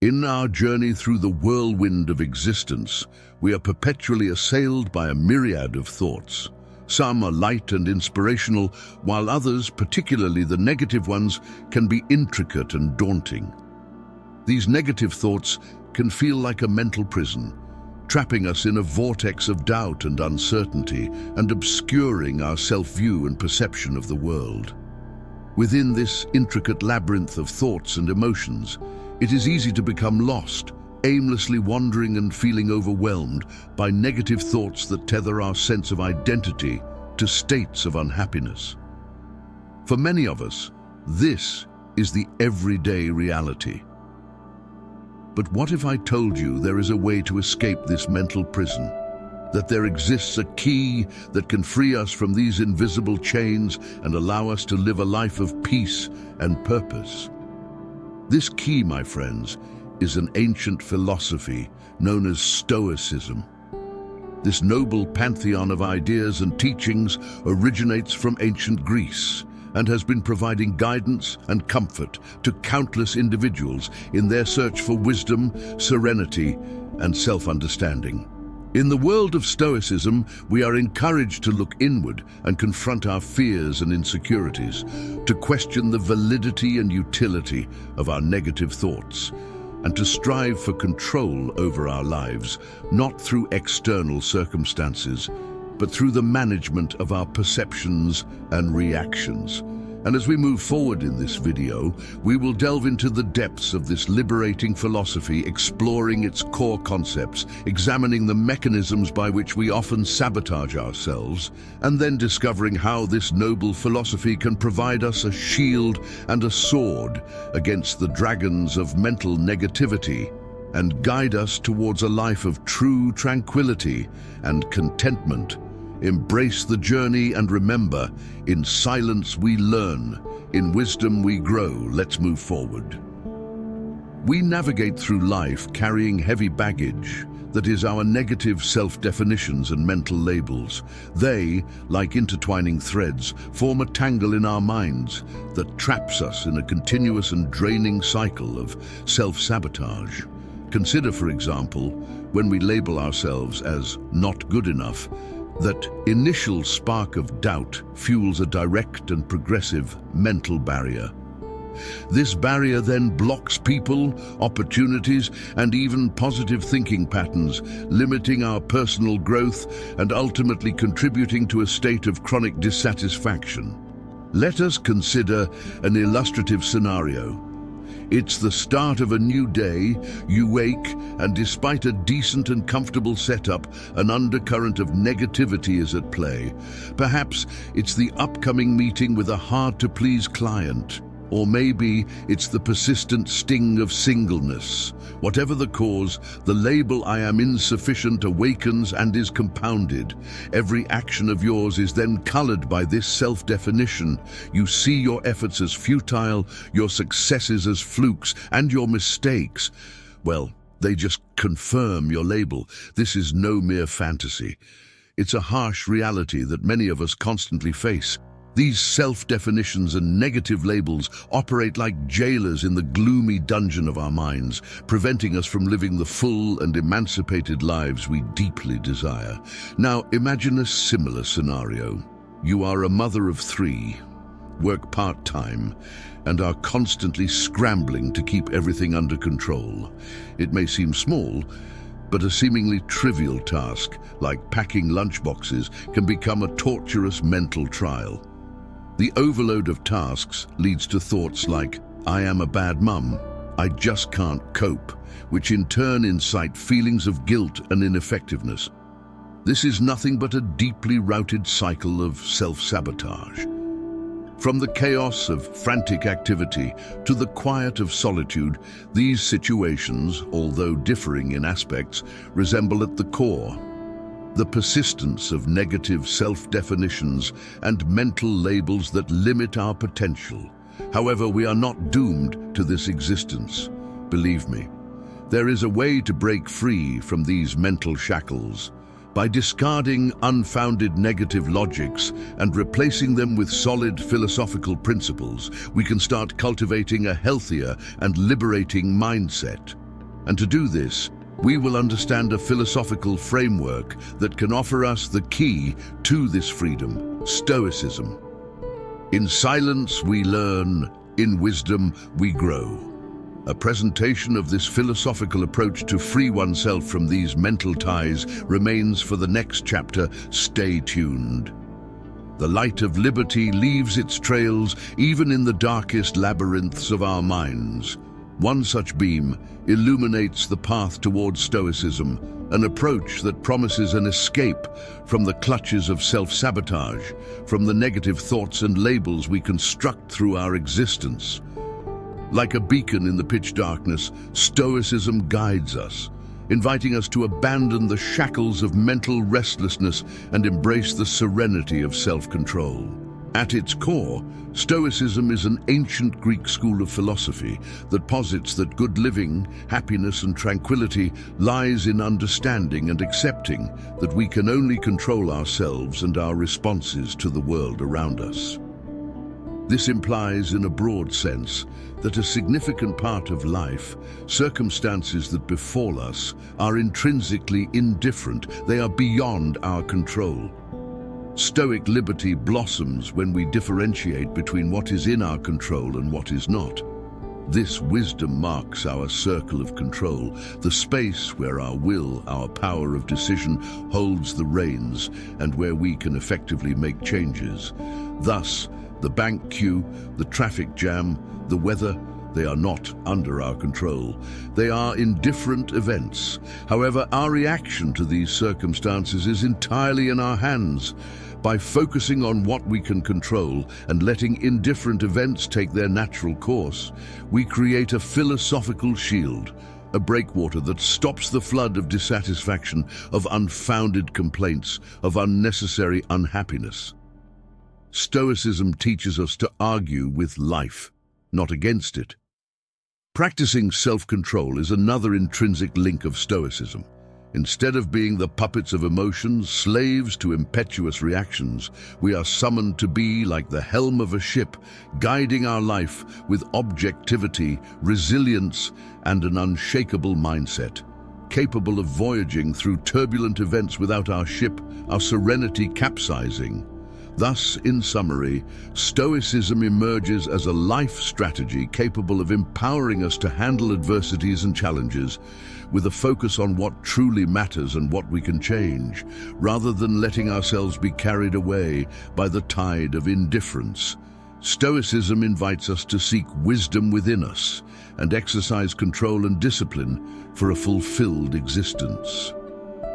In our journey through the whirlwind of existence, we are perpetually assailed by a myriad of thoughts. Some are light and inspirational, while others, particularly the negative ones, can be intricate and daunting. These negative thoughts can feel like a mental prison, trapping us in a vortex of doubt and uncertainty and obscuring our self-view and perception of the world. Within this intricate labyrinth of thoughts and emotions, it is easy to become lost, aimlessly wandering and feeling overwhelmed by negative thoughts that tether our sense of identity to states of unhappiness. For many of us, this is the everyday reality. But what if I told you there is a way to escape this mental prison? That there exists a key that can free us from these invisible chains and allow us to live a life of peace and purpose? This key, my friends, is an ancient philosophy known as Stoicism. This noble pantheon of ideas and teachings originates from ancient Greece and has been providing guidance and comfort to countless individuals in their search for wisdom, serenity, and self-understanding. In the world of Stoicism, we are encouraged to look inward and confront our fears and insecurities, to question the validity and utility of our negative thoughts, and to strive for control over our lives, not through external circumstances, but through the management of our perceptions and reactions. And as we move forward in this video, we will delve into the depths of this liberating philosophy, exploring its core concepts, examining the mechanisms by which we often sabotage ourselves, and then discovering how this noble philosophy can provide us a shield and a sword against the dragons of mental negativity and guide us towards a life of true tranquility and contentment. Embrace the journey and remember, in silence we learn, in wisdom we grow. Let's move forward. We navigate through life carrying heavy baggage that is our negative self-definitions and mental labels. They, like intertwining threads, form a tangle in our minds that traps us in a continuous and draining cycle of self-sabotage. Consider, for example, when we label ourselves as not good enough. That initial spark of doubt fuels a direct and progressive mental barrier. This barrier then blocks people, opportunities, and even positive thinking patterns, limiting our personal growth and ultimately contributing to a state of chronic dissatisfaction. Let us consider an illustrative scenario. It's the start of a new day, you wake, and despite a decent and comfortable setup, an undercurrent of negativity is at play. Perhaps it's the upcoming meeting with a hard-to-please client. Or maybe it's the persistent sting of singleness. Whatever the cause, the label "I am insufficient" awakens and is compounded. Every action of yours is then colored by this self-definition. You see your efforts as futile, your successes as flukes, and your mistakes, well, they just confirm your label. This is no mere fantasy. It's a harsh reality that many of us constantly face. These self-definitions and negative labels operate like jailers in the gloomy dungeon of our minds, preventing us from living the full and emancipated lives we deeply desire. Now, imagine a similar scenario. You are a mother of 3, work part-time, and are constantly scrambling to keep everything under control. It may seem small, but a seemingly trivial task, like packing lunchboxes, can become a torturous mental trial. The overload of tasks leads to thoughts like, "I am a bad mum, I just can't cope," which in turn incite feelings of guilt and ineffectiveness. This is nothing but a deeply rooted cycle of self-sabotage. From the chaos of frantic activity to the quiet of solitude, these situations, although differing in aspects, resemble at the core the persistence of negative self-definitions and mental labels that limit our potential. However, we are not doomed to this existence. Believe me, there is a way to break free from these mental shackles. By discarding unfounded negative logics and replacing them with solid philosophical principles, we can start cultivating a healthier and liberating mindset. And to do this, we will understand a philosophical framework that can offer us the key to this freedom: Stoicism. In silence we learn, in wisdom we grow. A presentation of this philosophical approach to free oneself from these mental ties remains for the next chapter. Stay tuned. The light of liberty leaves its trails even in the darkest labyrinths of our minds. One such beam illuminates the path towards Stoicism, an approach that promises an escape from the clutches of self-sabotage, from the negative thoughts and labels we construct through our existence. Like a beacon in the pitch darkness, Stoicism guides us, inviting us to abandon the shackles of mental restlessness and embrace the serenity of self-control. At its core, Stoicism is an ancient Greek school of philosophy that posits that good living, happiness and tranquility lies in understanding and accepting that we can only control ourselves and our responses to the world around us. This implies, in a broad sense, that a significant part of life, circumstances that befall us, are intrinsically indifferent. They are beyond our control. Stoic liberty blossoms when we differentiate between what is in our control and what is not. This wisdom marks our circle of control, the space where our will, our power of decision, holds the reins and where we can effectively make changes. Thus, the bank queue, the traffic jam, the weather, they are not under our control. They are indifferent events. However, our reaction to these circumstances is entirely in our hands. By focusing on what we can control and letting indifferent events take their natural course, we create a philosophical shield, a breakwater that stops the flood of dissatisfaction, of unfounded complaints, of unnecessary unhappiness. Stoicism teaches us to argue with life, not against it. Practicing self-control is another intrinsic link of Stoicism. Instead of being the puppets of emotions, slaves to impetuous reactions, we are summoned to be like the helm of a ship, guiding our life with objectivity, resilience, and an unshakable mindset. Capable of voyaging through turbulent events without our ship, our serenity capsizing. Thus, in summary, Stoicism emerges as a life strategy capable of empowering us to handle adversities and challenges with a focus on what truly matters and what we can change, rather than letting ourselves be carried away by the tide of indifference. Stoicism invites us to seek wisdom within us and exercise control and discipline for a fulfilled existence.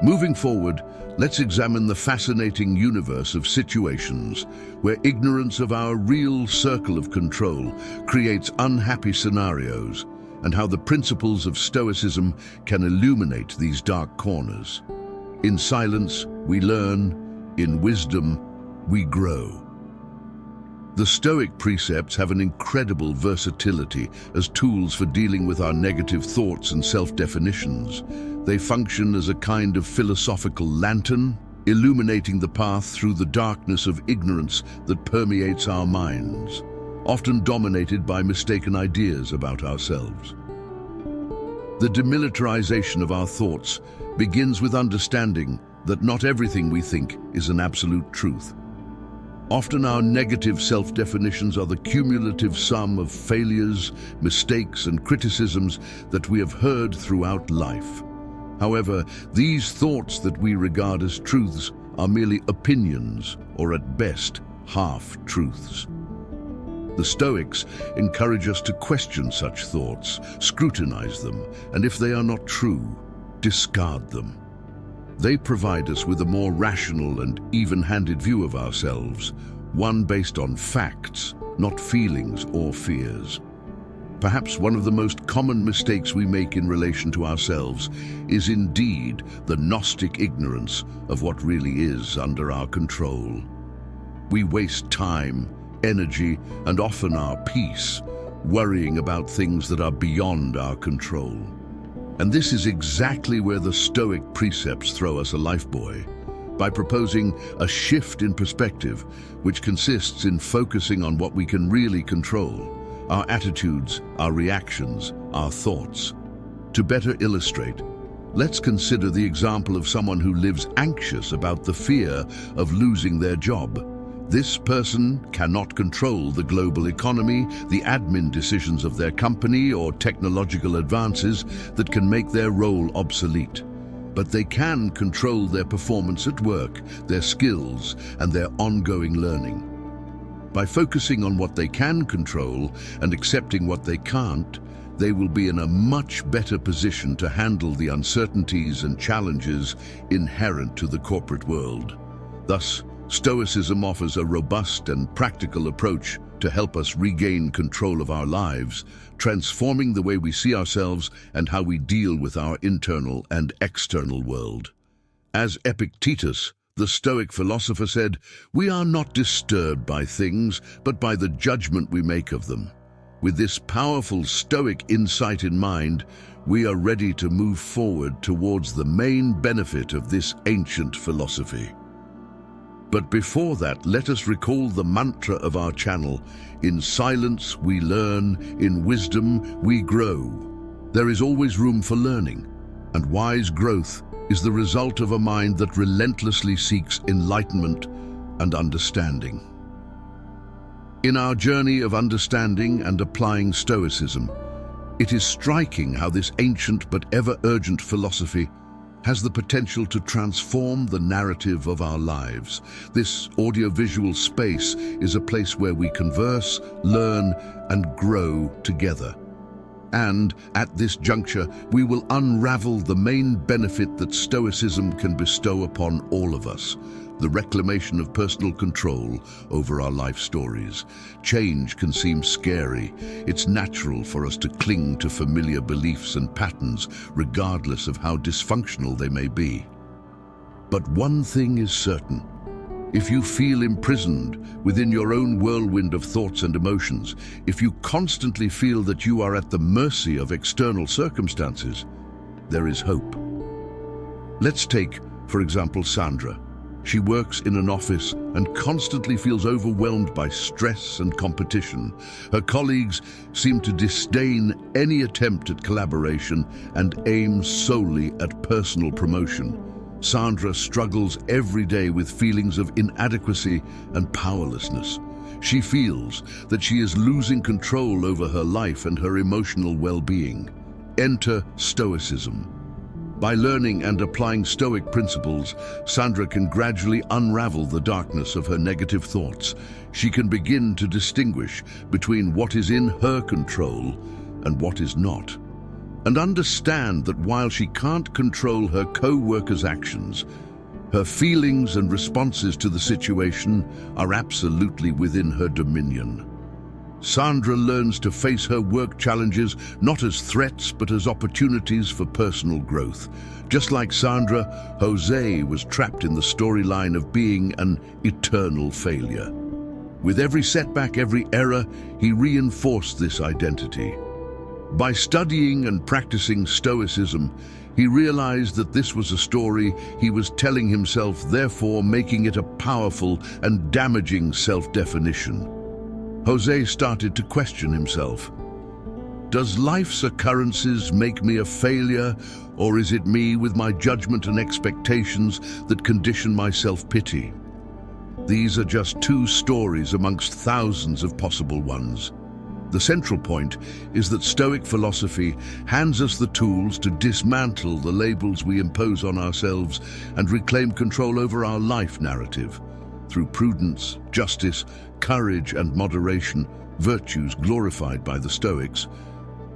Moving forward, let's examine the fascinating universe of situations where ignorance of our real circle of control creates unhappy scenarios, and how the principles of Stoicism can illuminate these dark corners. In silence, we learn. In wisdom, we grow. The Stoic precepts have an incredible versatility as tools for dealing with our negative thoughts and self-definitions. They function as a kind of philosophical lantern, illuminating the path through the darkness of ignorance that permeates our minds, often dominated by mistaken ideas about ourselves. The demilitarization of our thoughts begins with understanding that not everything we think is an absolute truth. Often our negative self-definitions are the cumulative sum of failures, mistakes, and criticisms that we have heard throughout life. However, these thoughts that we regard as truths are merely opinions, or at best, half-truths. The Stoics encourage us to question such thoughts, scrutinize them, and if they are not true, discard them. They provide us with a more rational and even-handed view of ourselves, one based on facts, not feelings or fears. Perhaps one of the most common mistakes we make in relation to ourselves is indeed the Gnostic ignorance of what really is under our control. We waste time, energy, and often our peace worrying about things that are beyond our control. And this is exactly where the Stoic precepts throw us a lifebuoy, by proposing a shift in perspective, which consists in focusing on what we can really control: our attitudes, our reactions, our thoughts. To better illustrate, let's consider the example of someone who lives anxious about the fear of losing their job. This person cannot control the global economy, the admin decisions of their company, or technological advances that can make their role obsolete. But they can control their performance at work, their skills, and their ongoing learning. By focusing on what they can control and accepting what they can't, they will be in a much better position to handle the uncertainties and challenges inherent to the corporate world. Thus, Stoicism offers a robust and practical approach to help us regain control of our lives, transforming the way we see ourselves and how we deal with our internal and external world. As Epictetus, the Stoic philosopher, said, "We are not disturbed by things, but by the judgment we make of them." With this powerful Stoic insight in mind, we are ready to move forward towards the main benefit of this ancient philosophy. But before that, let us recall the mantra of our channel: in silence we learn, in wisdom we grow. There is always room for learning, and wise growth is the result of a mind that relentlessly seeks enlightenment and understanding. In our journey of understanding and applying Stoicism, it is striking how this ancient but ever-urgent philosophy has the potential to transform the narrative of our lives. This audiovisual space is a place where we converse, learn, and grow together. And at this juncture, we will unravel the main benefit that Stoicism can bestow upon all of us: the reclamation of personal control over our life stories. Change can seem scary. It's natural for us to cling to familiar beliefs and patterns, regardless of how dysfunctional they may be. But one thing is certain: if you feel imprisoned within your own whirlwind of thoughts and emotions, if you constantly feel that you are at the mercy of external circumstances, there is hope. Let's take, for example, Sandra. She works in an office and constantly feels overwhelmed by stress and competition. Her colleagues seem to disdain any attempt at collaboration and aim solely at personal promotion. Sandra struggles every day with feelings of inadequacy and powerlessness. She feels that she is losing control over her life and her emotional well-being. Enter Stoicism. By learning and applying Stoic principles, Sandra can gradually unravel the darkness of her negative thoughts. She can begin to distinguish between what is in her control and what is not, and understand that while she can't control her co-workers' actions, her feelings and responses to the situation are absolutely within her dominion. Sandra learns to face her work challenges not as threats but as opportunities for personal growth. Just like Sandra, Jose was trapped in the storyline of being an eternal failure. With every setback, every error, he reinforced this identity. By studying and practicing Stoicism, he realized that this was a story he was telling himself, therefore making it a powerful and damaging self-definition. Jose started to question himself. Does life's occurrences make me a failure, or is it me with my judgment and expectations that condition my self-pity? These are just two stories amongst thousands of possible ones. The central point is that Stoic philosophy hands us the tools to dismantle the labels we impose on ourselves and reclaim control over our life narrative. Through prudence, justice, courage, and moderation, virtues glorified by the Stoics,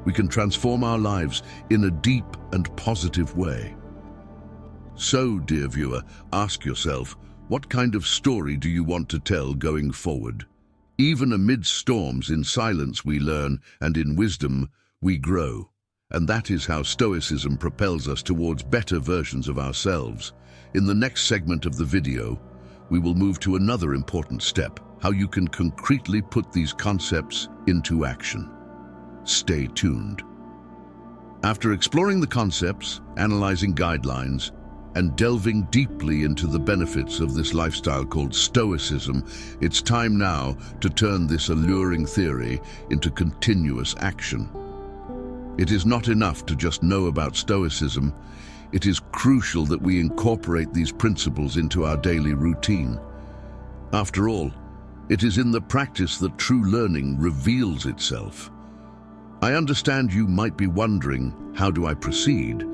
we can transform our lives in a deep and positive way. So, dear viewer, ask yourself, what kind of story do you want to tell going forward? Even amid storms, in silence we learn, and in wisdom we grow. And that is how Stoicism propels us towards better versions of ourselves. In the next segment of the video, we will move to another important step: how you can concretely put these concepts into action. Stay tuned. After exploring the concepts, analyzing guidelines, and delving deeply into the benefits of this lifestyle called Stoicism, it's time now to turn this alluring theory into continuous action. It is not enough to just know about Stoicism. It is crucial that we incorporate these principles into our daily routine. After all, it is in the practice that true learning reveals itself. I understand you might be wondering, how do I proceed?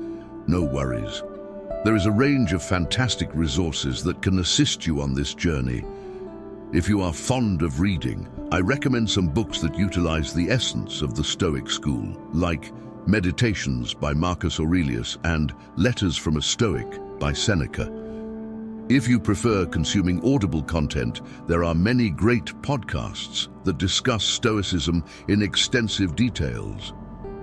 No worries. There is a range of fantastic resources that can assist you on this journey. If you are fond of reading, I recommend some books that utilize the essence of the Stoic school, like Meditations by Marcus Aurelius and Letters from a Stoic by Seneca. If you prefer consuming audible content, there are many great podcasts that discuss Stoicism in extensive details.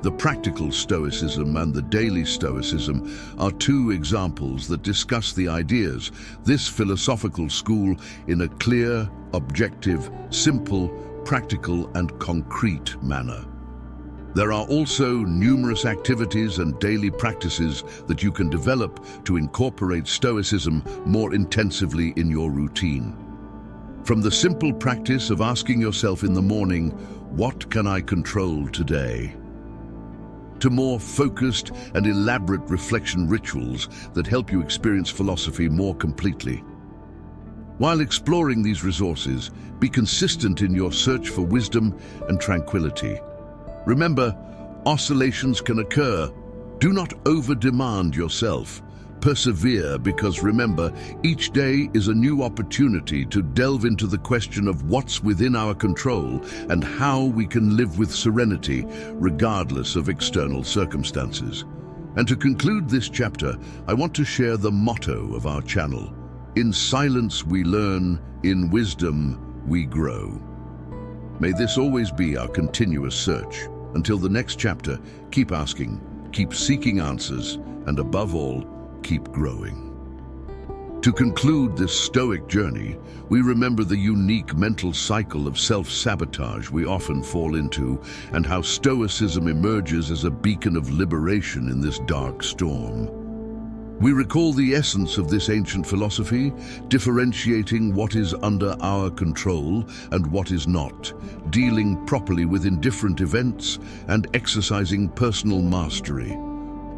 The Practical Stoicism and the Daily Stoicism are two examples that discuss the ideas this philosophical school in a clear, objective, simple, practical and concrete manner. There are also numerous activities and daily practices that you can develop to incorporate Stoicism more intensively in your routine. From the simple practice of asking yourself in the morning, "What can I control today?" to more focused and elaborate reflection rituals that help you experience philosophy more completely. While exploring these resources, be consistent in your search for wisdom and tranquility. Remember, oscillations can occur. Do not over-demand yourself. Persevere because remember, each day is a new opportunity to delve into the question of what's within our control and how we can live with serenity regardless of external circumstances. And to conclude this chapter, I want to share the motto of our channel. In silence we learn, in wisdom we grow. May this always be our continuous search. Until the next chapter, keep asking, keep seeking answers, and above all, keep growing. To conclude this Stoic journey, we remember the unique mental cycle of self-sabotage we often fall into and how Stoicism emerges as a beacon of liberation in this dark storm. We recall the essence of this ancient philosophy, differentiating what is under our control and what is not, dealing properly with indifferent events, and exercising personal mastery.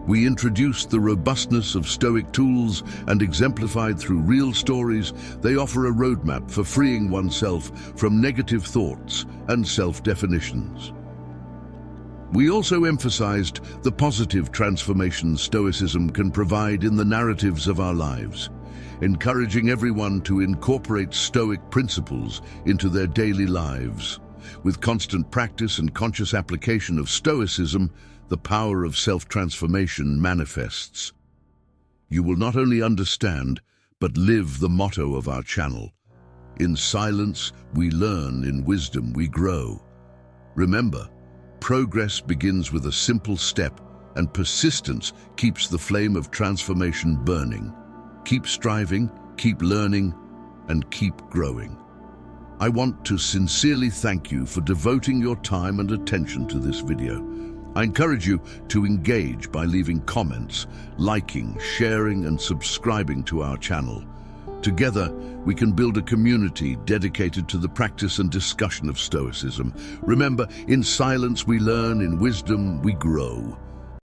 We introduced the robustness of Stoic tools and exemplified through real stories. They offer a roadmap for freeing oneself from negative thoughts and self-definitions. We also emphasized the positive transformation Stoicism can provide in the narratives of our lives, encouraging everyone to incorporate Stoic principles into their daily lives. With constant practice and conscious application of Stoicism, the power of self-transformation manifests. You will not only understand, but live the motto of our channel. In silence, we learn, in wisdom, we grow. Remember, progress begins with a simple step, and persistence keeps the flame of transformation burning. Keep striving, keep learning, and keep growing. I want to sincerely thank you for devoting your time and attention to this video. I encourage you to engage by leaving comments, liking, sharing, and subscribing to our channel. Together, we can build a community dedicated to the practice and discussion of Stoicism. Remember, in silence we learn, in wisdom we grow.